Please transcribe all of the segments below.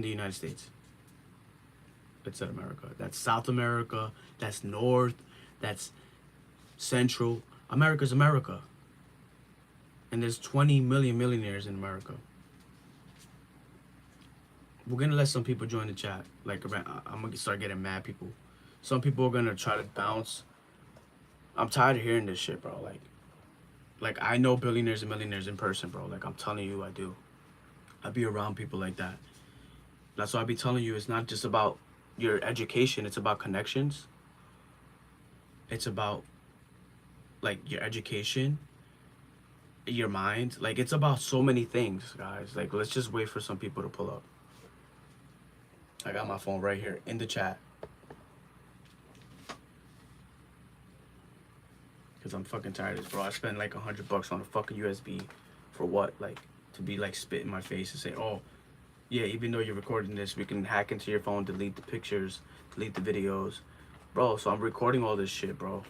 in the United States. It said America. That's South America. That's North. That's Central. America's America. And there's 20 million millionaires in America. We're gonna let some people join the chat. Like, I'm gonna start getting mad people. Some people are gonna try to bounce. I'm tired of hearing this shit, bro. Like I know billionaires and millionaires in person, bro. Like, I'm telling you, I do. I be around people like that. That's why I be telling you, it's not just about your education. It's about connections. It's about, like, your education, your mind. Like, it's about so many things, guys. Like, let's just wait for some people to pull up. I got my phone right here in the chat. Because I'm fucking tired of this, bro. I spent like $100 on a fucking USB for what? Like, to be like spit in my face and say, oh, yeah, even though you're recording this, we can hack into your phone, delete the pictures, delete the videos. Bro, so I'm recording all this shit, bro.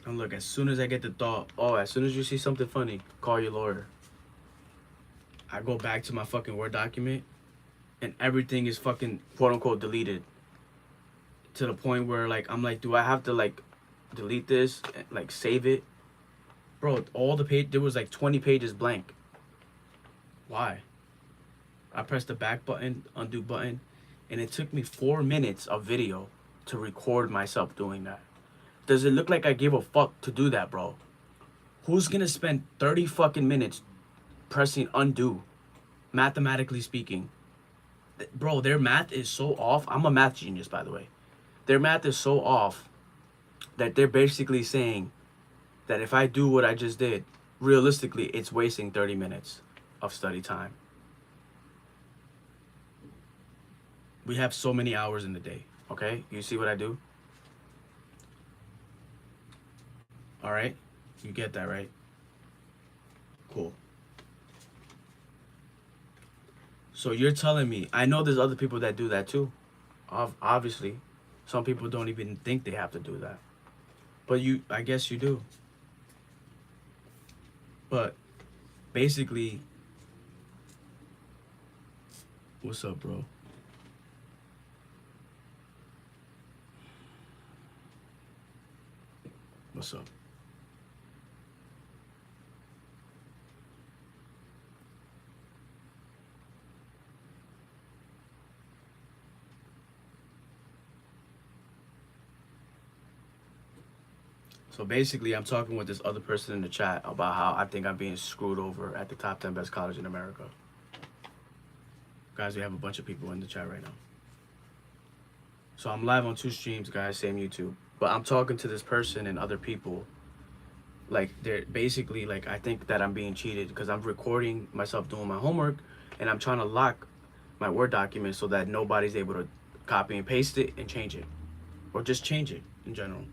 And look, as soon as I get the thought, oh, as soon as you see something funny, call your lawyer. I go back to my fucking Word document and everything is fucking quote unquote deleted. To the point where, like, I'm like, do I have to like delete this and like save it? Bro, all the page, there was like 20 pages blank. Why? I pressed the back button, undo button, and it took me 4 minutes of video to record myself doing that. Does it look like I give a fuck to do that, bro? Who's gonna spend 30 fucking minutes pressing undo, mathematically speaking? Bro, their math is so off. I'm a math genius, by the way. Their math is so off that they're basically saying that if I do what I just did, realistically, it's wasting 30 minutes of study time. We have so many hours in the day, okay? You see what I do? All right? You get that, right? Cool. So you're telling me, I know there's other people that do that too. Obviously, some people don't even think they have to do that. But I guess you do. But basically, what's up, bro? What's up? So basically, I'm talking with this other person in the chat about how I think I'm being screwed over at the top 10 best college in America. Guys, we have a bunch of people in the chat right now. So I'm live on 2 streams, guys, same YouTube. But I'm talking to this person and other people. Like, they're basically, like, I think that I'm being cheated because I'm recording myself doing my homework and I'm trying to lock my Word document so that nobody's able to copy and paste it and change it. Or just change it in general.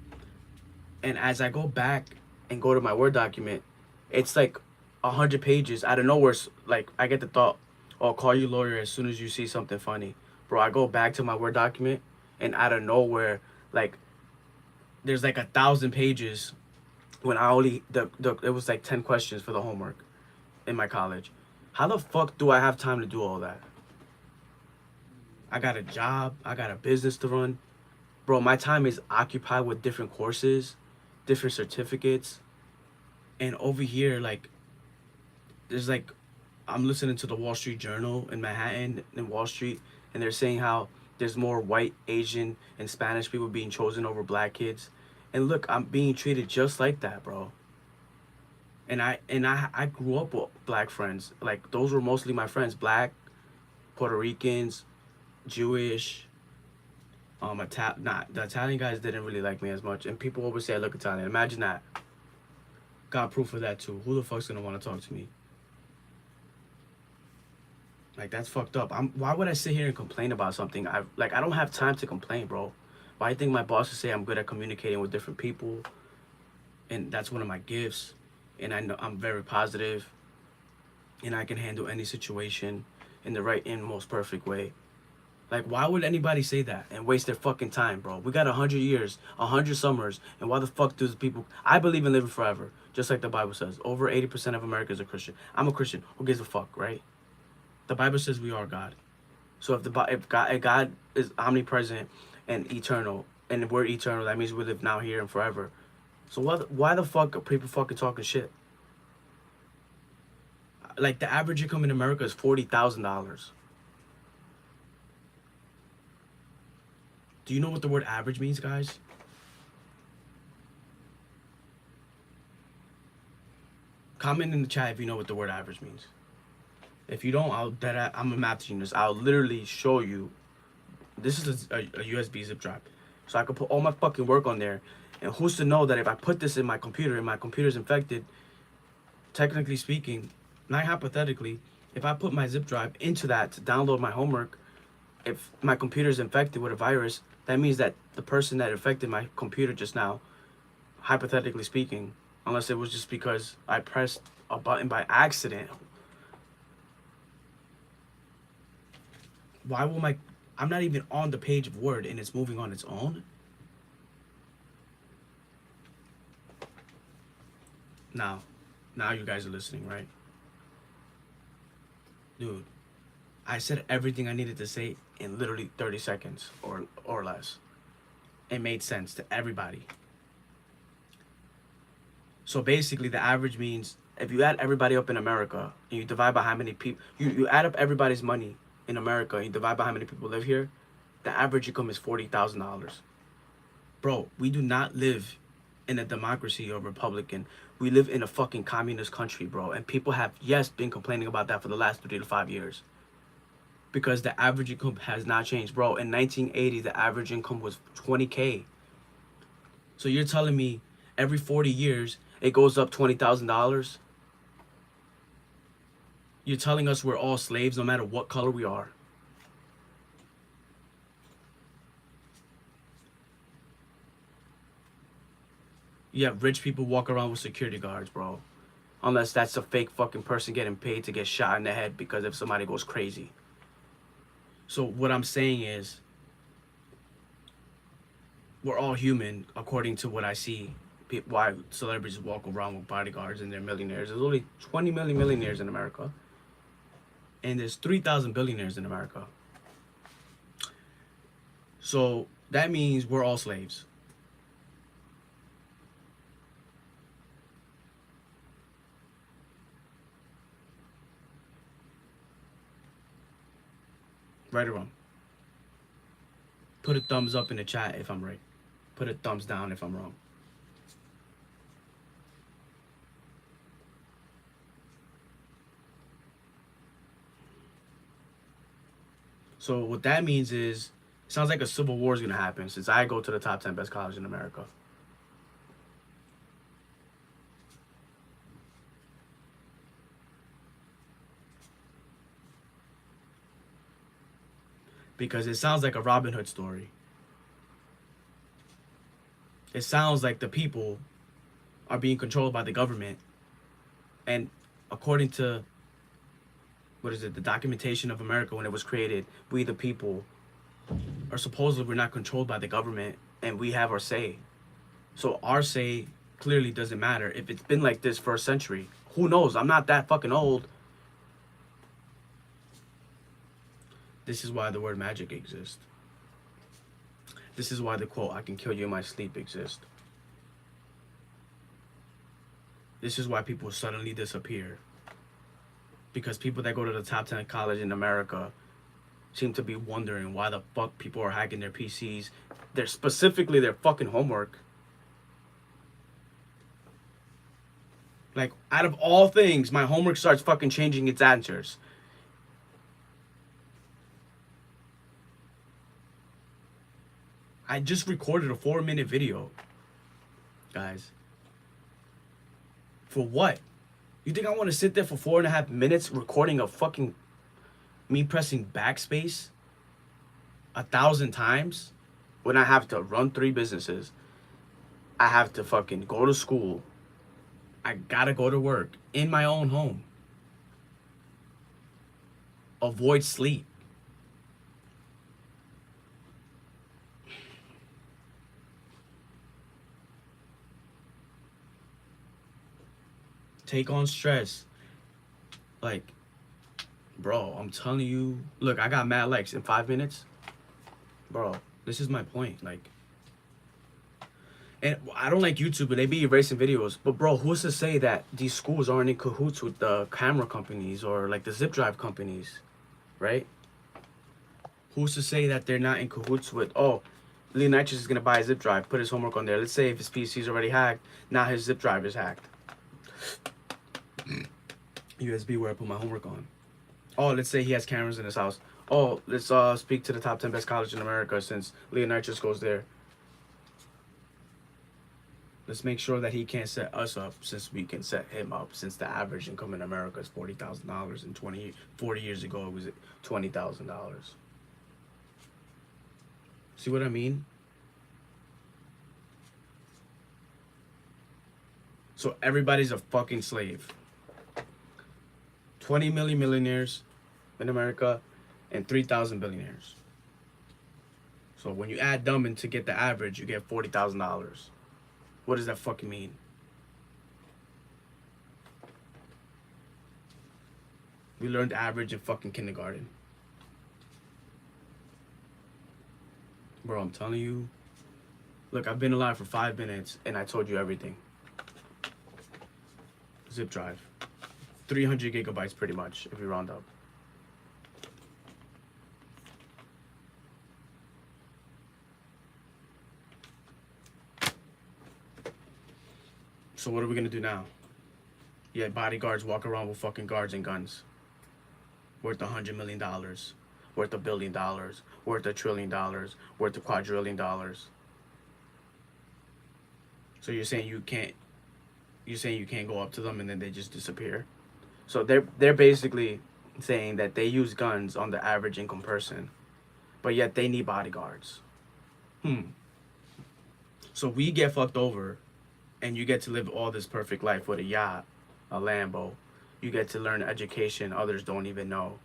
And as I go back and go to my Word document, it's like 100 pages out of nowhere. Like, I get the thought, oh, call your lawyer as soon as you see something funny. Bro, I go back to my Word document and out of nowhere, like, there's like 1,000 pages when I only, it was like 10 questions for the homework in my college. How the fuck do I have time to do all that? I got a job. I got a business to run. Bro, my time is occupied with different courses, different certificates. And over here, like, there's like, I'm listening to the Wall Street Journal in Manhattan and Wall Street, and they're saying how there's more white, Asian, and Spanish people being chosen over black kids. And look, I'm being treated just like that, bro. And I grew up with black friends. Like, those were mostly my friends. Black, Puerto Ricans, Jewish. The Italian guys didn't really like me as much. And people always say I look Italian. Imagine that. Got proof of that too. Who the fuck's gonna want to talk to me? Like, that's fucked up. Why would I sit here and complain about something? I don't have time to complain, bro. Why do you think my bosses say I'm good at communicating with different people? And that's one of my gifts. And I know I'm very positive. And I can handle any situation in the right and most perfect way. Like, why would anybody say that and waste their fucking time, bro? We got 100 years, 100 summers, and why the fuck does people? I believe in living forever, just like the Bible says. Over 80% of Americans are Christian. I'm a Christian. Who gives a fuck, right? The Bible says we are God. So if God is omnipresent and eternal, and we're eternal, that means we live now, here, and forever. So why the fuck are people fucking talking shit? Like, the average income in America is $40,000. Do you know what the word average means, guys? Comment in the chat if you know what the word average means. If you don't, I'm a math genius. I'll literally show you. This is a USB zip drive, so I can put all my fucking work on there. And who's to know that if I put this in my computer and my computer's infected, technically speaking, not hypothetically, if I put my zip drive into that to download my homework, if my computer's infected with a virus, that means that the person that infected my computer just now, hypothetically speaking, unless it was just because I pressed a button by accident, why will I'm not even on the page of Word and it's moving on its own? Now you guys are listening, right? Dude, I said everything I needed to say in literally 30 seconds or less. It made sense to everybody. So basically, the average means if you add everybody up in America and you divide by how many people, you add up everybody's money in America and you divide by how many people live here, the average income is $40,000. Bro, we do not live in a democracy or Republican. We live in a fucking communist country, bro. And people have, yes, been complaining about that for the last 3 to 5 years. Because the average income has not changed. Bro, in 1980, the average income was $20K. So you're telling me every 40 years, it goes up $20,000? You're telling us we're all slaves no matter what color we are? You have rich people walk around with security guards, bro. Unless that's a fake fucking person getting paid to get shot in the head because if somebody goes crazy. So what I'm saying is, we're all human according to what I see. Why celebrities walk around with bodyguards and they're millionaires. There's only 20 million millionaires in America. And there's 3,000 billionaires in America. So that means we're all slaves. Right or wrong? Put a thumbs up in the chat if I'm right. Put a thumbs down if I'm wrong. So what that means is, it sounds like a civil war is going to happen since I go to the top 10 best colleges in America. Because it sounds like a Robin Hood story. It sounds like the people are being controlled by the government. And according to, the documentation of America when it was created, we the people are supposedly, we're not controlled by the government and we have our say. So our say clearly doesn't matter if it's been like this for a century. Who knows? I'm not that fucking old. This is why the word magic exists. This is why the quote, "I can kill you in my sleep," exists. This is why people suddenly disappear. Because people that go to the top 10 college in America seem to be wondering why the fuck people are hacking their PCs. They're specifically their fucking homework. Like, out of all things, my homework starts fucking changing its answers. I just recorded a 4-minute video, guys. For what? You think I want to sit there for 4.5 minutes recording a fucking me pressing backspace 1,000 times when I have to run 3 businesses? I have to fucking go to school. I gotta go to work in my own home. Avoid sleep. take on stress. Like, bro, I'm telling you. Look, I got mad likes in 5 minutes. Bro, this is my point. Like, and I don't like YouTube, but they be erasing videos. But bro, who's to say that these schools aren't in cahoots with the camera companies or like the zip drive companies, right? Who's to say that they're not in cahoots with, oh, Leonitrous is gonna buy a zip drive, put his homework on there. Let's say if his PC is already hacked, now his zip drive is hacked. USB where I put my homework on. Oh, let's say he has cameras in his house. Oh, let's speak to the top 10 best college in America since Leonitrous goes there. Let's make sure that he can't set us up since we can set him up, since the average income in America is $40,000 and 40 years ago it was $20,000. See what I mean? So everybody's a fucking slave. 20 million millionaires in America and 3,000 billionaires. So when you add them in to get the average, you get $40,000. What does that fucking mean? We learned average in fucking kindergarten. Bro, I'm telling you. Look, I've been alive for 5 minutes and I told you everything. Zip drive. 300 gigabytes pretty much, if you round up. So what are we gonna do now? Yeah, bodyguards walk around with fucking guards and guns. Worth $100 million. Worth $1 billion. Worth $1 trillion. Worth $1 quadrillion. So you're saying you can't go up to them and then they just disappear? So they're basically saying that they use guns on the average income person, but yet they need bodyguards. So we get fucked over and you get to live all this perfect life with a yacht, a Lambo. You get to learn education others don't even know.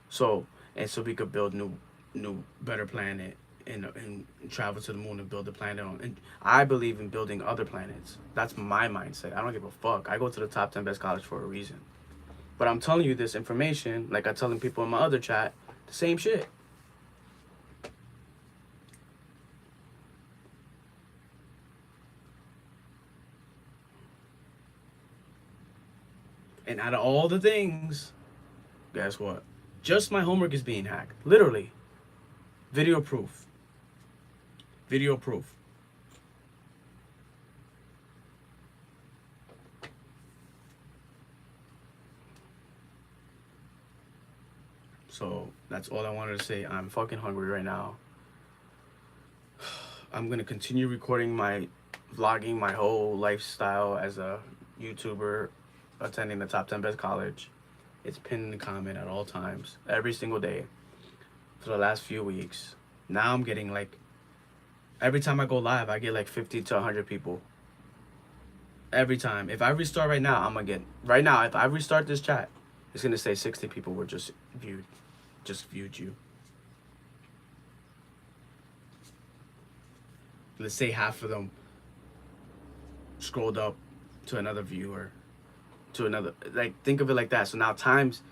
So we could build new better planet and travel to the moon and build the planet on. And I believe in building other planets. That's my mindset. I don't give a fuck. I go to the top 10 best college for a reason. But I'm telling you this information, like I'm telling people in my other chat, the same shit. And out of all the things, guess what? Just my homework is being hacked. Literally. Video proof. Video proof. So that's all I wanted to say. I'm fucking hungry right now. I'm gonna continue recording vlogging my whole lifestyle as a YouTuber attending the top 10 best college. It's pinned in the comment at all times, every single day for the last few weeks. Now I'm getting like, every time I go live, I get like 50 to 100 people. Every time. If I restart right now, I'm gonna get, right now, if I restart this chat, it's gonna say 60 people were just viewed you. Let's say half of them scrolled up to another viewer, to another, like, think of it like that. So now times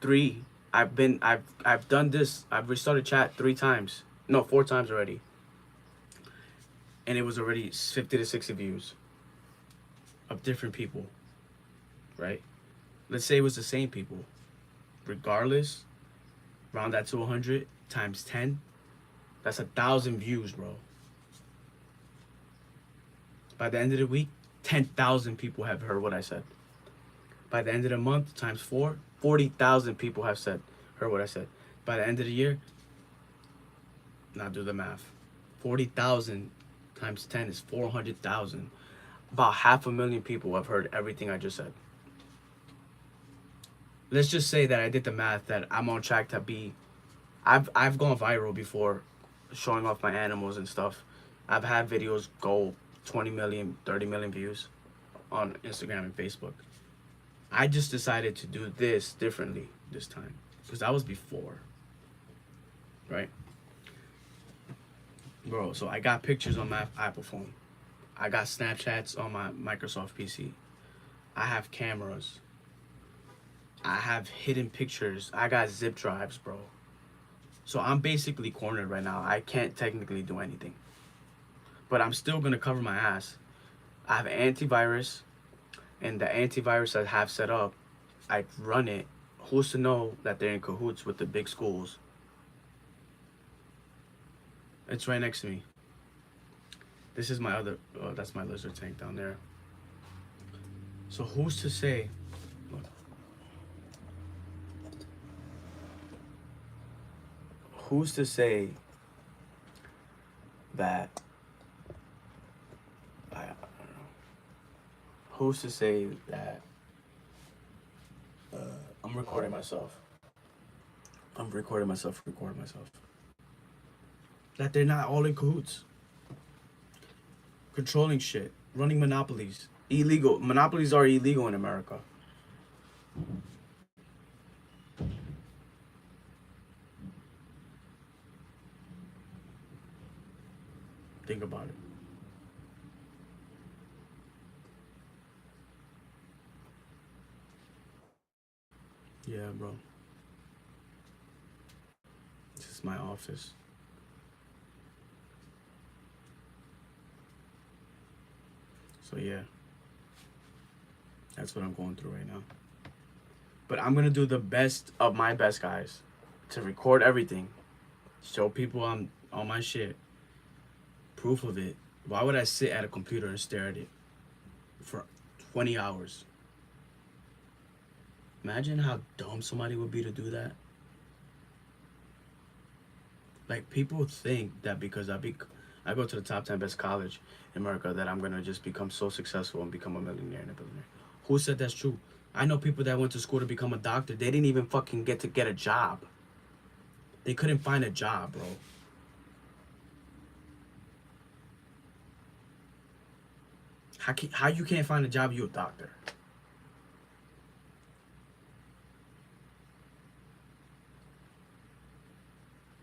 3, I've done this, I've restarted chat 4 times already, and it was already 50 to 60 views of different people, right? Let's say it was the same people. Regardless, round that to 100 times 10, that's 1,000 views, bro. By the end of the week, 10,000 people have heard what I said. By the end of the month, times 4, 40,000 people have heard what I said. By the end of the year, now do the math. 40,000 times 10 is 400,000. About 500,000 people have heard everything I just said. Let's just say that I did the math, that I'm on track to be, I've gone viral before showing off my animals and stuff. I've had videos go 20 million, 30 million views on Instagram and Facebook. I just decided to do this differently this time because that was before, right? Bro, so I got pictures on my Apple phone. I got Snapchats on my Microsoft PC. I have cameras. I have hidden pictures. I got zip drives, bro. So I'm basically cornered right now. I can't technically do anything. But I'm still gonna cover my ass. I have antivirus, and the antivirus I have set up, I run it. Who's to know that they're in cahoots with the big schools? It's right next to me. This is my other, oh, that's my lizard tank down there. So who's to say, look, who's to say that, I don't know, who's to say that I'm recording myself? I'm recording myself, that they're not all in cahoots. Controlling shit, running monopolies. Illegal. Monopolies are illegal in America. Think about it. Yeah, bro. This is my office. So yeah, that's what I'm going through right now. But I'm gonna do the best of my best, guys, to record everything, show people I'm on my shit, proof of it. Why would I sit at a computer and stare at it for 20 hours? Imagine how dumb somebody would be to do that. Like, people think that because I go to the top 10 best college in America, that I'm gonna just become so successful and become a millionaire and a billionaire. Who said that's true? I know people that went to school to become a doctor. They didn't even fucking get a job. They couldn't find a job, bro. How you can't find a job? You a doctor?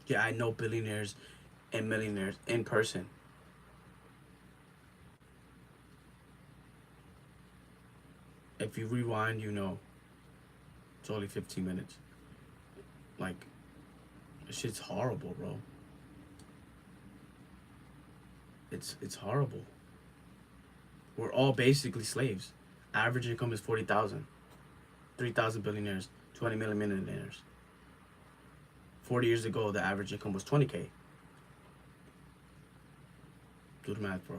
Yeah, I know billionaires and millionaires in person. If you rewind, you know, it's only 15 minutes. Like, this shit's horrible, bro. It's horrible. We're all basically slaves. Average income is 40,000. 3,000 billionaires, 20 million millionaires. 40 years ago, the average income was 20K. Do the math, bro.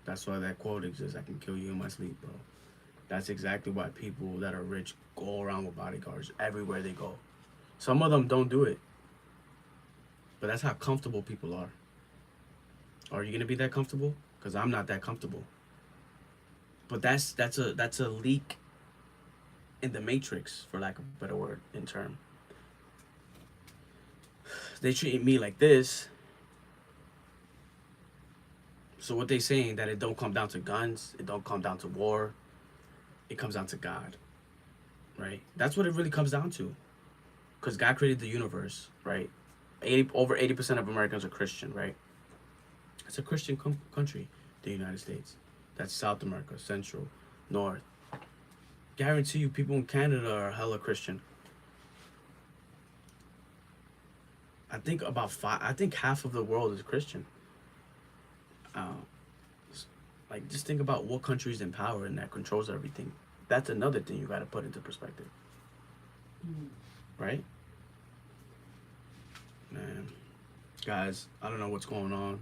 That's why that quote exists. I can kill you in my sleep, bro. That's exactly why people that are rich go around with bodyguards everywhere they go. Some of them don't do it. But that's how comfortable people are. Are you gonna be that comfortable? Because I'm not that comfortable. But that's a leak in the matrix, for lack of a better word in term. They treat me like this. So what they saying, that it don't come down to guns, it don't come down to war, it comes down to God, right? That's what it really comes down to, because God created the universe, right? Over 80% of Americans are Christian, right? It's a Christian country, the United States. That's South America, Central, North. Guarantee you, people in Canada are hella Christian. I think half of the world is Christian. Um, like, just think about what country is in power and that controls everything. That's another thing you got to put into perspective, right? Man, guys, I don't know what's going on,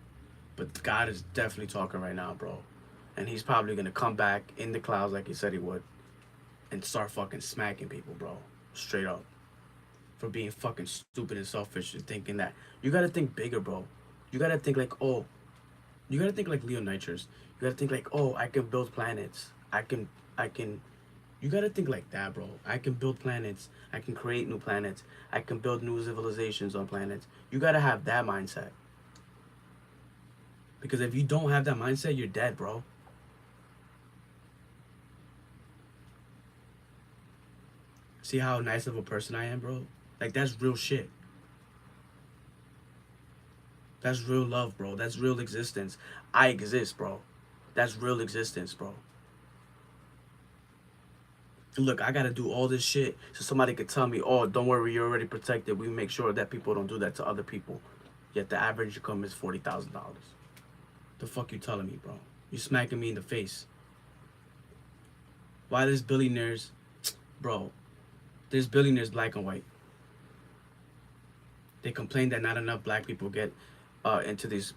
but God is definitely talking right now, bro. And he's probably gonna come back in the clouds like he said he would, and start fucking smacking people, bro. Straight up. For being fucking stupid and selfish and thinking that. You gotta think bigger, bro. You gotta think like, oh, you gotta think like Leonitrous. You gotta think like, oh, I can build planets. I can, you gotta think like that, bro. I can build planets. I can create new planets. I can build new civilizations on planets. You gotta have that mindset. Because if you don't have that mindset, you're dead, bro. See how nice of a person I am, bro? Like, that's real shit. That's real love, bro. That's real existence. I exist, bro. That's real existence, bro. Look, I gotta do all this shit so somebody could tell me, oh, don't worry, you're already protected. We make sure that people don't do that to other people. Yet the average income is $40,000. The fuck you telling me, bro? You smacking me in the face. Why there's billionaires, bro? There's billionaires black and white. They complain that not enough black people get into these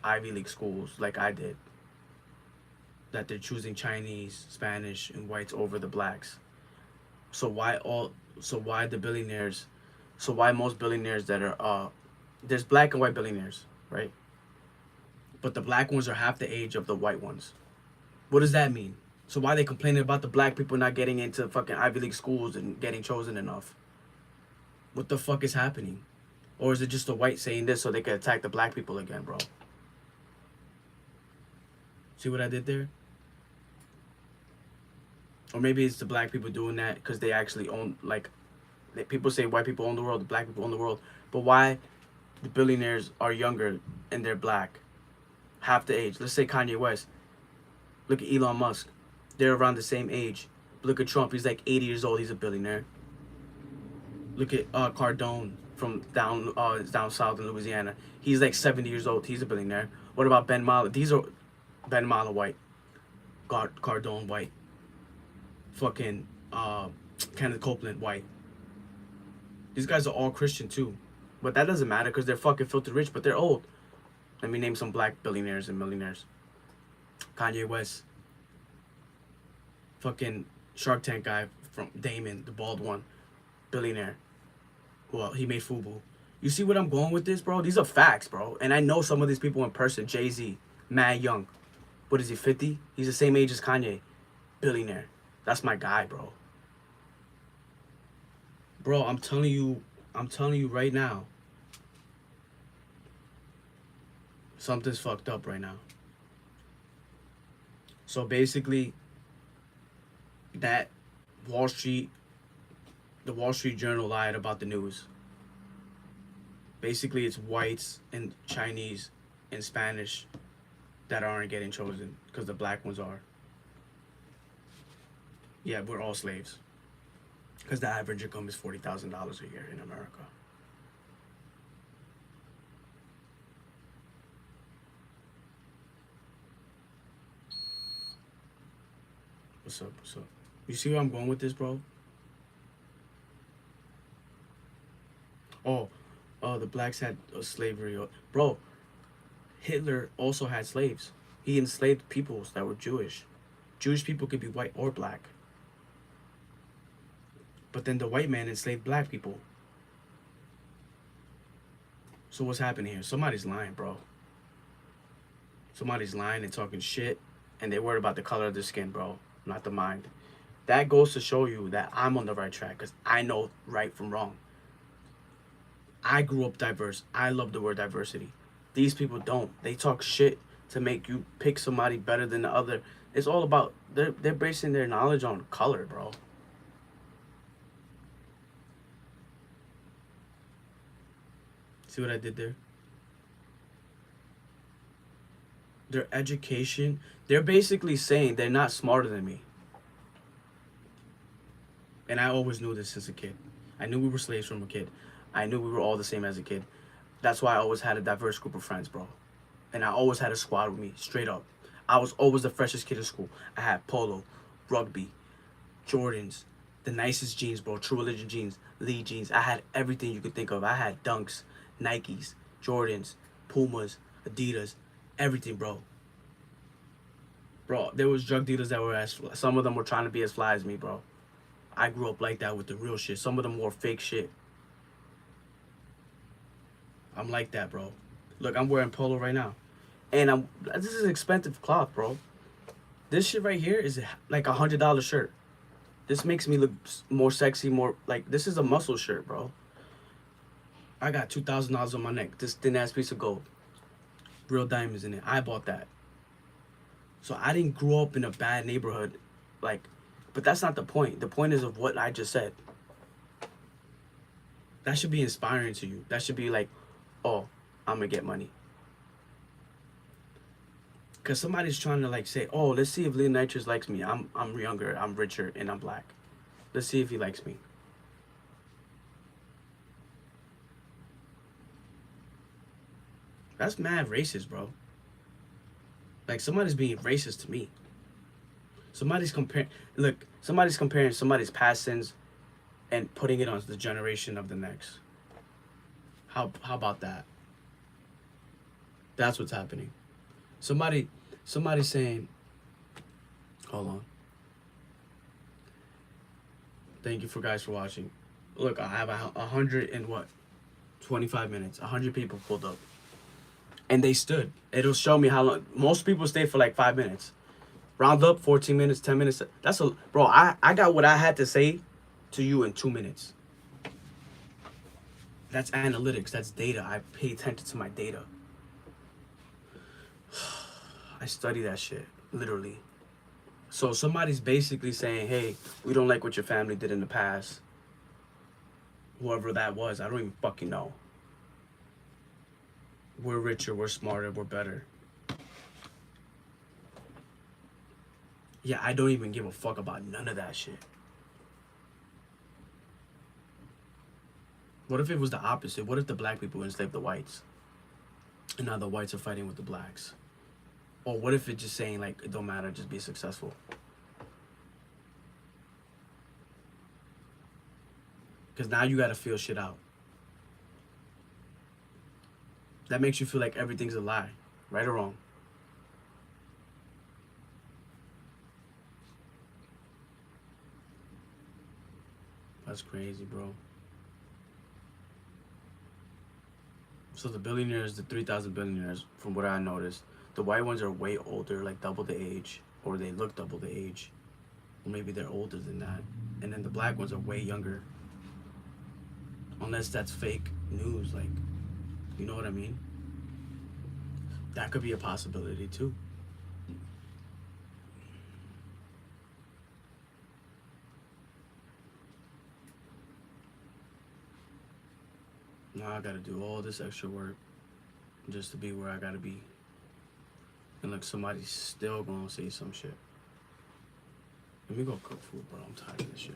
Ivy League schools like I did. That they're choosing Chinese, Spanish, and whites over the blacks. So why the billionaires? So why most billionaires that are there's black and white billionaires, right? But the black ones are half the age of the white ones. What does that mean? So why are they complaining about the black people not getting into fucking Ivy League schools and getting chosen enough? What the fuck is happening? Or is it just the white saying this so they can attack the black people again, bro? See what I did there? Or maybe it's the black people doing that because they actually own, like, people say white people own the world, the black people own the world. But why the billionaires are younger and they're black? Half the age. Let's say Kanye West. Look at Elon Musk. They're around the same age. Look at Trump. He's like 80 years old. He's a billionaire. Look at Cardone from down south in Louisiana. He's like 70 years old. He's a billionaire. What about Ben Mala? These are Ben Mala white. Cardone white. Fucking Kenneth Copeland white. These guys are all Christian too. But that doesn't matter because they're fucking filthy rich, but they're old. Let me name some black billionaires and millionaires. Kanye West. Fucking Shark Tank guy from Damon, the bald one. Billionaire. Well, he made FUBU. You see what I'm going with this, bro? These are facts, bro. And I know some of these people in person. Jay-Z. Mad Young. What is he, 50? He's the same age as Kanye. Billionaire. That's my guy, bro. Bro, I'm telling you right now. Something's fucked up right now. So basically, the Wall Street Journal lied about the news. Basically, it's whites and Chinese and Spanish that aren't getting chosen because the black ones are. Yeah, we're all slaves. Because the average income is $40,000 a year in America. What's up? What's up? You see where I'm going with this, bro? Oh, the blacks had slavery. Bro, Hitler also had slaves. He enslaved peoples that were Jewish. Jewish people could be white or black. But then the white man enslaved black people. So what's happening here? Somebody's lying, bro. Somebody's lying and talking shit, and they're worried about the color of their skin, bro, not the mind. That goes to show you that I'm on the right track because I know right from wrong. I grew up diverse. I love the word diversity. These people don't. They talk shit to make you pick somebody better than the other. It's all about, they're basing their knowledge on color, bro. See what I did there? Their education, they're basically saying they're not smarter than me. And I always knew this since a kid. I knew we were slaves from a kid. I knew we were all the same as a kid. That's why I always had a diverse group of friends, bro. And I always had a squad with me, straight up. I was always the freshest kid in school. I had polo, rugby, Jordans, the nicest jeans, bro. True Religion jeans, Lee jeans. I had everything you could think of. I had Dunks, Nikes, Jordans, Pumas, Adidas, everything, bro. Bro, there was drug dealers that were some of them were trying to be as fly as me, bro. I grew up like that with the real shit. Some of them wore fake shit. I'm like that, bro. Look, I'm wearing polo right now. And this is expensive cloth, bro. This shit right here is like $100 shirt. This makes me look more sexy, more like, this is a muscle shirt, bro. I got $2,000 on my neck. This thin ass piece of gold. Real diamonds in it. I bought that. So I didn't grow up in a bad neighborhood. Like, but that's not the point. The point is of what I just said. That should be inspiring to you. That should be like, oh, I'm gonna get money. Cause somebody's trying to like say, oh, let's see if Leonitrous likes me. I'm younger, I'm richer, and I'm black. Let's see if he likes me. That's mad racist, bro. Like somebody's being racist to me. Somebody's comparing. Look, somebody's comparing somebody's past sins and putting it on the generation of the next. How about that? That's what's happening. Somebody saying, hold on. Thank you for guys for watching. Look, I have 100 and what, 25 minutes. 100 people pulled up, and they stood. It'll show me how long. Most people stay for like 5 minutes. Round up 14 minutes, 10 minutes. That's a bro. I got what I had to say to you in 2 minutes. That's analytics. That's data. I pay attention to my data. I study that shit literally. So somebody's basically saying, hey, we don't like what your family did in the past. Whoever that was, I don't even fucking know. We're richer, we're smarter, we're better. Yeah, I don't even give a fuck about none of that shit. What if it was the opposite? What if the black people enslaved the whites? And now the whites are fighting with the blacks? Or what if it's just saying, like, it don't matter, just be successful? Because now you gotta feel shit out. That makes you feel like everything's a lie, right or wrong. That's crazy, bro. So the billionaires, the 3,000 billionaires, from what I noticed, the white ones are way older, like double the age, or they look double the age. Or maybe they're older than that. And then the black ones are way younger. Unless that's fake news, like, you know what I mean? That could be a possibility too. Now I gotta do all this extra work just to be where I gotta be. And look, somebody's still gonna say some shit. Let me go cook food, bro. I'm tired of this shit.